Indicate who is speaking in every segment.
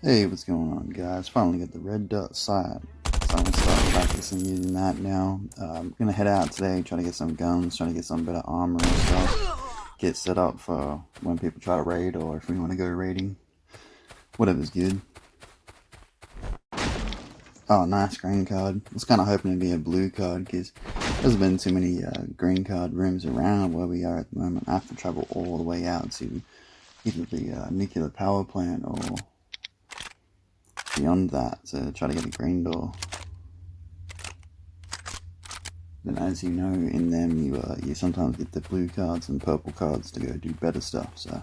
Speaker 1: Hey, what's going on, guys? Finally got the red dot sight, so I'm gonna start practicing using that now. I'm gonna head out today, try to get some guns, trying to get some better armor and stuff. Get set up for when people try to raid, or if we want to go raiding. Whatever's good. Oh, nice green card. I was kind of hoping it'd be a blue card, because there's been too many green card rooms around where we are at the moment. I have to travel all the way out to either the nuclear power plant or beyond that to try to get a green door. Then, as you know, in them you sometimes get the blue cards and purple cards to go do better stuff. So,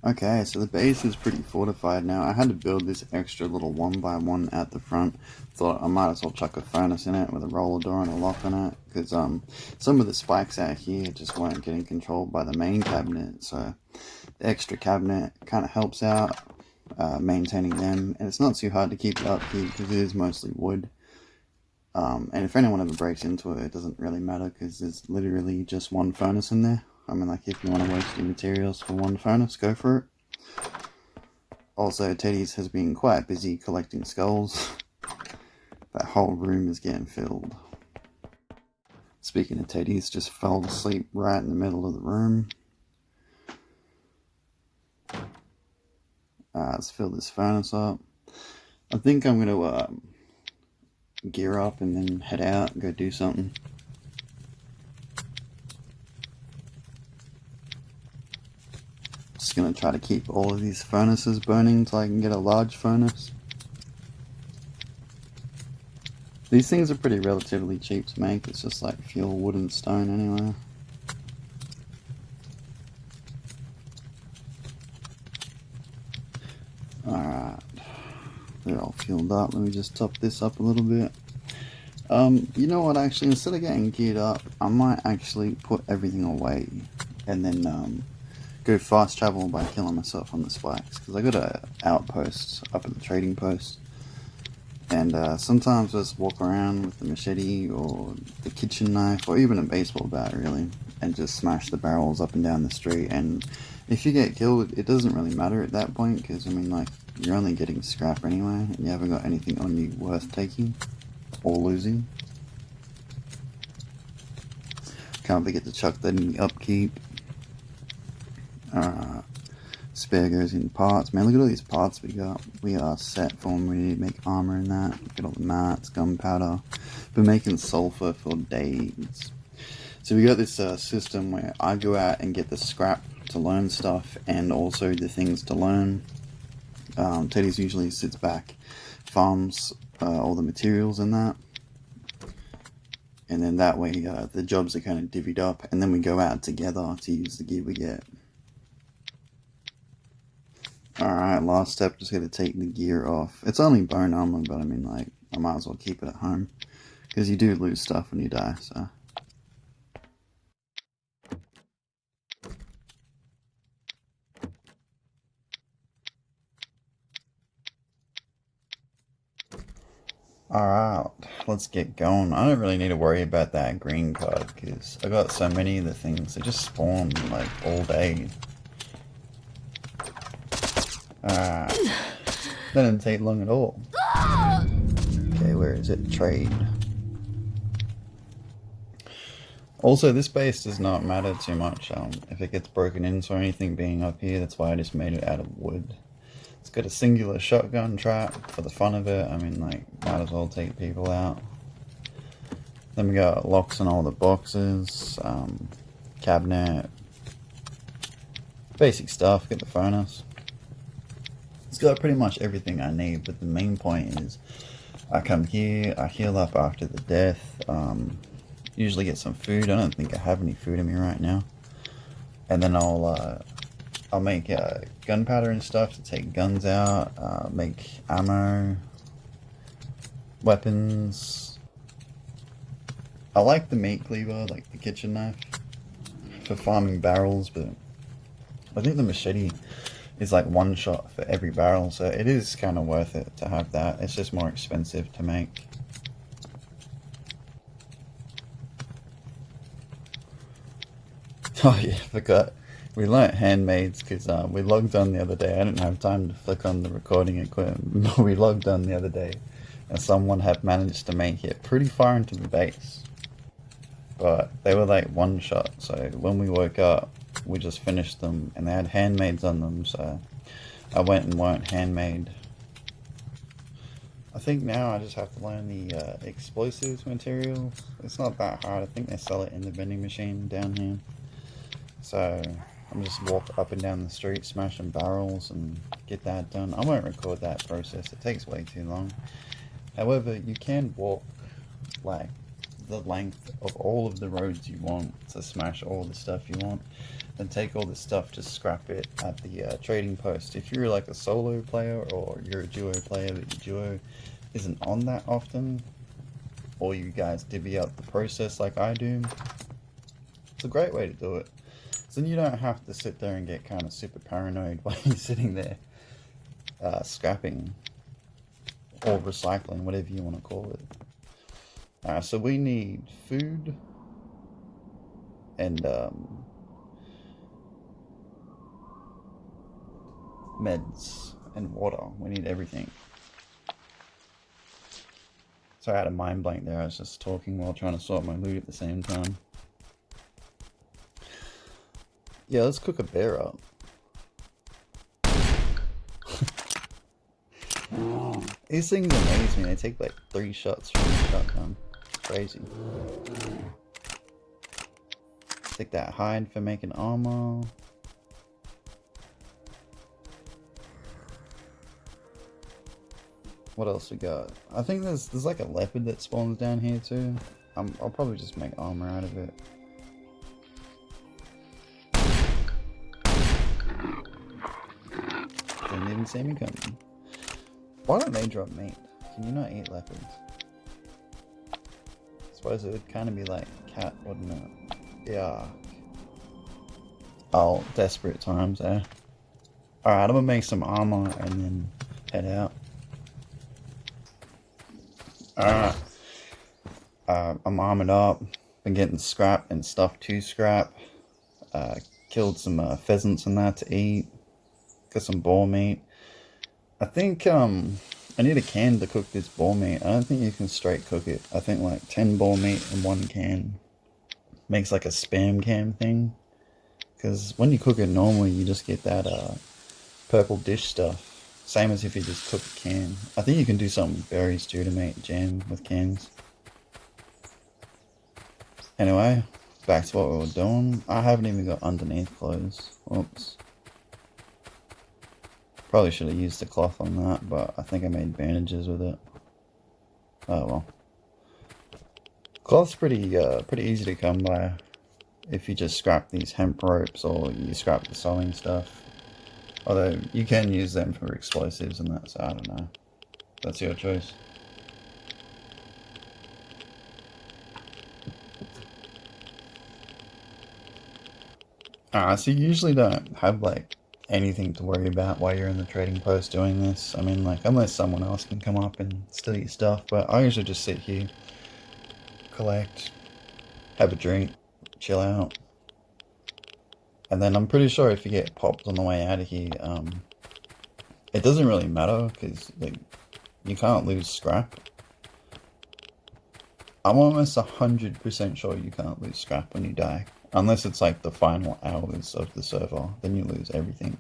Speaker 1: okay, so the base is pretty fortified now. I had to build this extra little 1x1 at the front. Thought I might as well chuck a furnace in it with a roller door and a lock on it, because some of the spikes out here just weren't getting controlled by the main cabinet. So the extra cabinet kind of helps out. Maintaining them, and it's not too hard to keep it upkeep because it is mostly wood. And if anyone ever breaks into it, it doesn't really matter because there's literally just one furnace in there. I mean, like, if you want to waste your materials for one furnace, go for it. Also, Teddy's has been quite busy collecting skulls. That whole room is getting filled. Speaking of Teddy's, just fell asleep right in the middle of the room. Let's fill this furnace up. I think I'm going to gear up and then head out and go do something. Just going to try to keep all of these furnaces burning until I can get a large furnace. These things are pretty relatively cheap to make. It's just like fuel, wood and stone anyway. Alright, they're all fueled up. Let me just top this up a little bit. You know what, actually, instead of getting geared up, I might actually put everything away and then go fast travel by killing myself on the spikes, because I got an outpost up at the trading post, and sometimes I just walk around with the machete or the kitchen knife or even a baseball bat, really, and just smash the barrels up and down the street. And if you get killed, it doesn't really matter at that point, because, I mean, like, you're only getting scrap anyway, and you haven't got anything on you worth taking or losing. Can't forget to chuck that in the upkeep. Spare goes in parts. Man, look at all these parts we got. We are set for when we need to make armor and that. Get all the mats, gunpowder. Been making sulfur for days. So we got this system where I go out and get the scrap to learn stuff, and also the things to learn. Teddy's usually sits back, farms all the materials and that, and then that way the jobs are kind of divvied up, and then we go out together to use the gear we get. Alright, last step, just gotta take the gear off. It's only bone armor, but I mean, like, I might as well keep it at home, because you do lose stuff when you die, so. Alright, let's get going. I don't really need to worry about that green card, because I got so many of the things. They just spawn, like, all day. Alright. That didn't take long at all. Okay, where is it? Trade. Also, this base does not matter too much if it gets broken into or anything being up here. That's why I just made it out of wood. It's got a singular shotgun trap for the fun of it. I mean, like, might as well take people out. Then we got locks on all the boxes, cabinet, basic stuff. Get the furnace. It's got pretty much everything I need, but the main point is I come here, I heal up after the death, usually get some food. I don't think I have any food in me right now. And then I'll make gunpowder and stuff to take guns out, make ammo, weapons. I like the meat cleaver, like the kitchen knife, for farming barrels, but I think the machete is like one shot for every barrel, so it is kind of worth it to have that. It's just more expensive to make. Oh yeah, forgot. We learnt handmaids because we logged on the other day. I didn't have time to flick on the recording equipment, but we logged on the other day and someone had managed to make it pretty far into the base. But they were like one shot, so when we woke up, we just finished them and they had handmaids on them, so I went and learnt handmade. I think now I just have to learn the explosives materials. It's not that hard. I think they sell it in the vending machine down here. So I'm just walk up and down the street smashing barrels and get that done. I won't record that process. It takes way too long. However, you can walk like the length of all of the roads you want to smash all the stuff you want, then take all the stuff to scrap it at the trading post. If you're like a solo player or you're a duo player but your duo isn't on that often, or you guys divvy up the process like I do, it's a great way to do it. So then you don't have to sit there and get kind of super paranoid while you're sitting there scrapping or recycling, whatever you want to call it. So we need food and meds and water. We need everything. So I had a mind blank there. I was just talking while trying to sort my loot at the same time. Yeah, let's cook a bear up. These things amaze me. They take like 3 shots from the shotgun. Crazy. Take that hide for making armor. What else we got? I think there's like a leopard that spawns down here too. I'll probably just make armor out of it. Didn't even see me coming. Why don't they drop meat? Can you not eat leopards? I suppose it would kind of be like cat, wouldn't it? Yeah. Oh, desperate times, eh? Alright, I'm gonna make some armor and then head out. Alright. I'm armored up. Been getting scrap and stuff to scrap. Killed some pheasants and that to eat. Got some boar meat. I think I need a can to cook this boar meat. I don't think you can straight cook it. I think like 10 boar meat in 1 can makes like a spam can thing. Because when you cook it normally, you just get that purple dish stuff. Same as if you just cook a can. I think you can do some berries too to make jam with cans. Anyway, back to what we were doing. I haven't even got underneath clothes. Oops. Probably should have used the cloth on that, but I think I made bandages with it. Oh well. Cloth's pretty easy to come by if you just scrap these hemp ropes or you scrap the sewing stuff. Although you can use them for explosives and that, so I don't know. That's your choice. So you usually don't have like anything to worry about while you're in the trading post doing this. I mean, like, unless someone else can come up and steal your stuff, but I usually just sit here, collect, have a drink, chill out. And then I'm pretty sure if you get popped on the way out of here, it doesn't really matter, because like, you can't lose scrap. I'm almost 100% sure you can't lose scrap when you die. Unless it's like the final hours of the server, then you lose everything.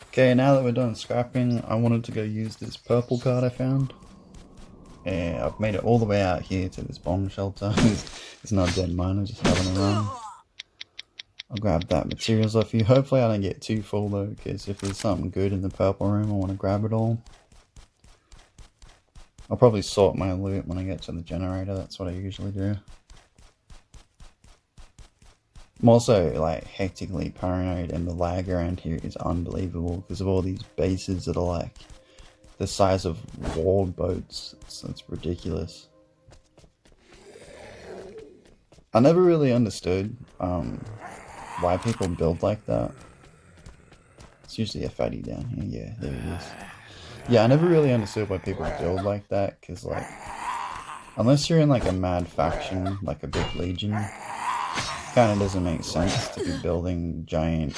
Speaker 1: Okay, now that we're done scrapping, I wanted to go use this purple card I found. Yeah, I've made it all the way out here to this bomb shelter. It's not a dead mine, I'm just having a run. I'll grab that materials off you. Hopefully I don't get too full though, because if there's something good in the purple room, I want to grab it all. I'll probably sort my loot when I get to the generator, that's what I usually do. I'm also like hectically paranoid, and the lag around here is unbelievable because of all these bases that are like the size of war boats. It's ridiculous. I never really understood why people build like that. It's usually a fatty down here. Yeah, there it is. Yeah, I never really understood why people build like that, because like, unless you're in like a mad faction, like a big legion, kind of doesn't make sense to be building giant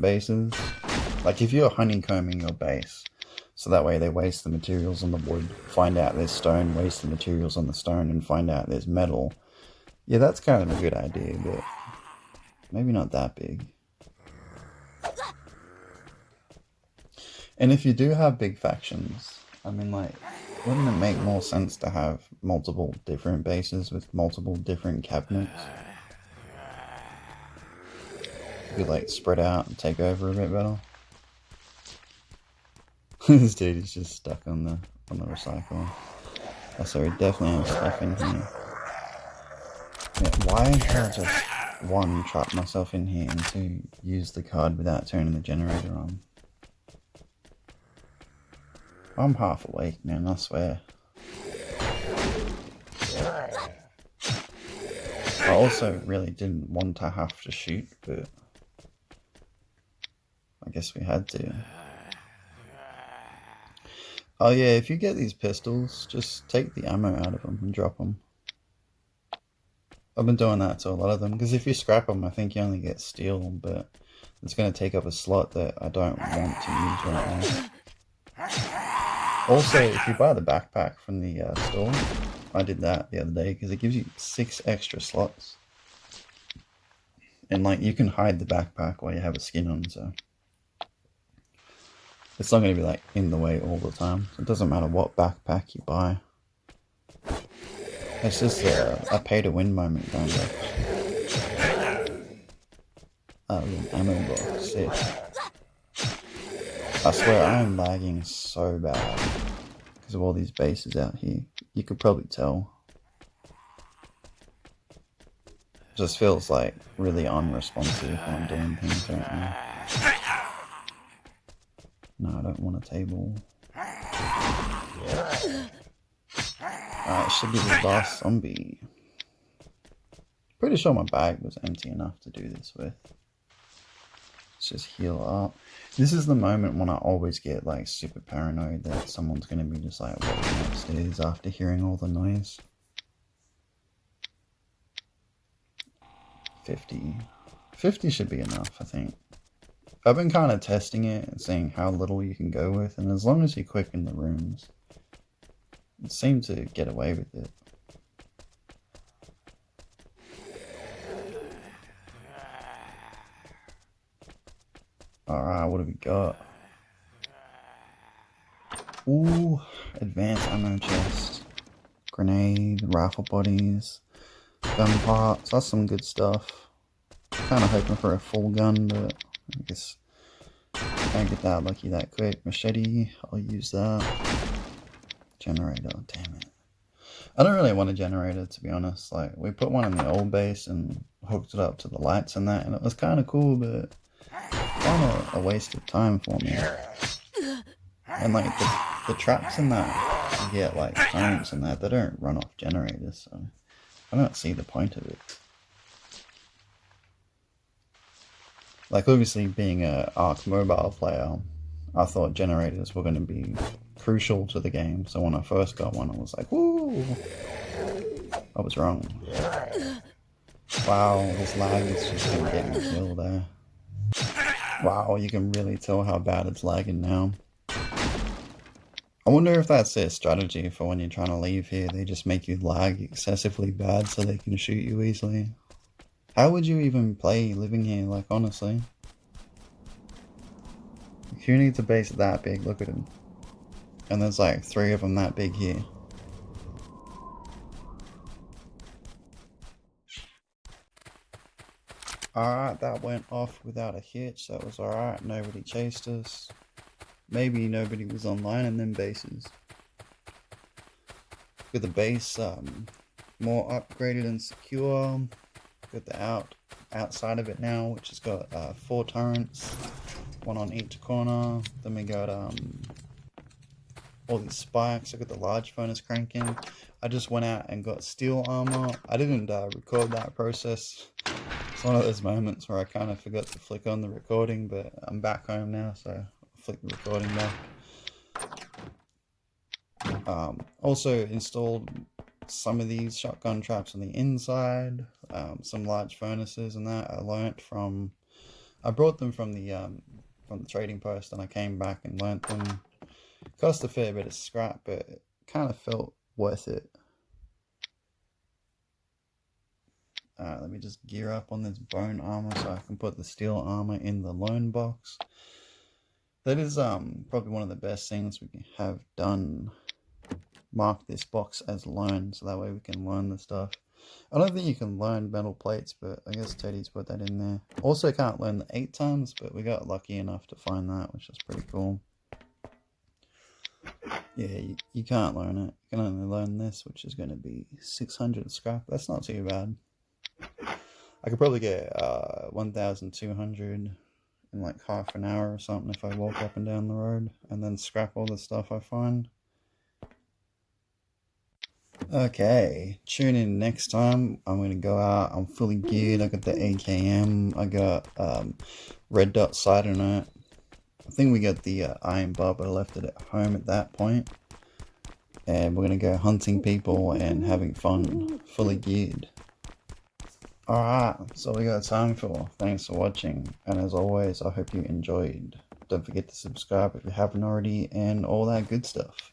Speaker 1: bases. Like if you're honeycombing your base, so that way they waste the materials on the wood, find out there's stone, waste the materials on the stone, and find out there's metal. Yeah, that's kind of a good idea, but maybe not that big. And if you do have big factions, I mean, like, wouldn't it make more sense to have multiple different bases with multiple different cabinets? You could, like, spread out and take over a bit better. This dude is just stuck on the recycle. Oh, sorry, definitely have stuff in here. Yeah, why did I just, one, trap myself in here, and two, use the card without turning the generator on? I'm half awake, man, I swear. I also really didn't want to have to shoot, but I guess we had to. Oh yeah, if you get these pistols, just take the ammo out of them and drop them. I've been doing that to a lot of them, because if you scrap them, I think you only get steel, but it's going to take up a slot that I don't want to use right now. Also, if you buy the backpack from the store, I did that the other day, because it gives you 6 extra slots. And like, you can hide the backpack while you have a skin on, so it's not going to be like in the way all the time. So it doesn't matter what backpack you buy. It's just a pay-to-win moment, kind of. Oh, an ammo box, sick. I swear I am lagging so bad because of all these bases out here. You could probably tell. It just feels like really unresponsive when I'm doing things right now. No, I don't want a table. It should be the last zombie. Pretty sure my bag was empty enough to do this with. Let's just heal up. This is the moment when I always get like super paranoid that someone's going to be just like walking upstairs after hearing all the noise. 50. 50 should be enough, I think. I've been kind of testing it and seeing how little you can go with, and as long as you quicken the rooms, it seemed to get away with it. Alright, what have we got? Ooh, advanced ammo chest. Grenade, rifle bodies, gun parts, that's some good stuff. Kind of hoping for a full gun, but I guess I can't get that lucky that quick. Machete, I'll use that. Generator, damn it. I don't really want a generator, to be honest. Like, we put one in the old base and hooked it up to the lights and that, and it was kind of cool, but kind of a waste of time for me. And like the traps in that, you get like currents and that, they don't run off generators, so I don't see the point of it. Like, obviously being a Ark mobile player, I thought generators were going to be crucial to the game, so when I first got one I was like, woo! I was wrong. Wow, this lag is just going to get me killed there. Wow, you can really tell how bad it's lagging now. I wonder if that's their strategy for when you're trying to leave here. They just make you lag excessively bad so they can shoot you easily. How would you even play living here, like, honestly? Who needs a base that big? Look at him. And there's like 3 of them that big here. Alright, that went off without a hitch. That was alright. Nobody chased us. Maybe nobody was online in them bases. Got the base more upgraded and secure. Got the outside of it now, which has got 4 turrets, 1 on each corner. Then we got all these spikes. I got the large furnace cranking. I just went out and got steel armor. I didn't record that process. It's one of those moments where I kind of forgot to flick on the recording, but I'm back home now, so I'll flick the recording back. Also installed some of these shotgun traps on the inside, some large furnaces and that I learnt from. I brought them from the trading post, and I came back and learnt them. Cost a fair bit of scrap, but it kind of felt worth it. Alright, let me just gear up on this bone armor so I can put the steel armor in the loan box. That is probably one of the best things we can have done. Mark this box as loan, so that way we can learn the stuff. I don't think you can learn metal plates, but I guess Teddy's put that in there. Also can't learn the 8 tons, but we got lucky enough to find that, which is pretty cool. Yeah, you can't learn it. You can only learn this, which is going to be 600 scrap. That's not too bad. I could probably get 1,200 in like half an hour or something if I walk up and down the road, and then scrap all the stuff I find. Okay, tune in next time. I'm going to go out. I'm fully geared. I got the AKM. I got red dot sight on it. I think we got the iron bar, but I left it at home at that point. And we're going to go hunting people and having fun. Fully geared. Alright, that's all we got time for. Thanks for watching. And as always, I hope you enjoyed. Don't forget to subscribe if you haven't already and all that good stuff.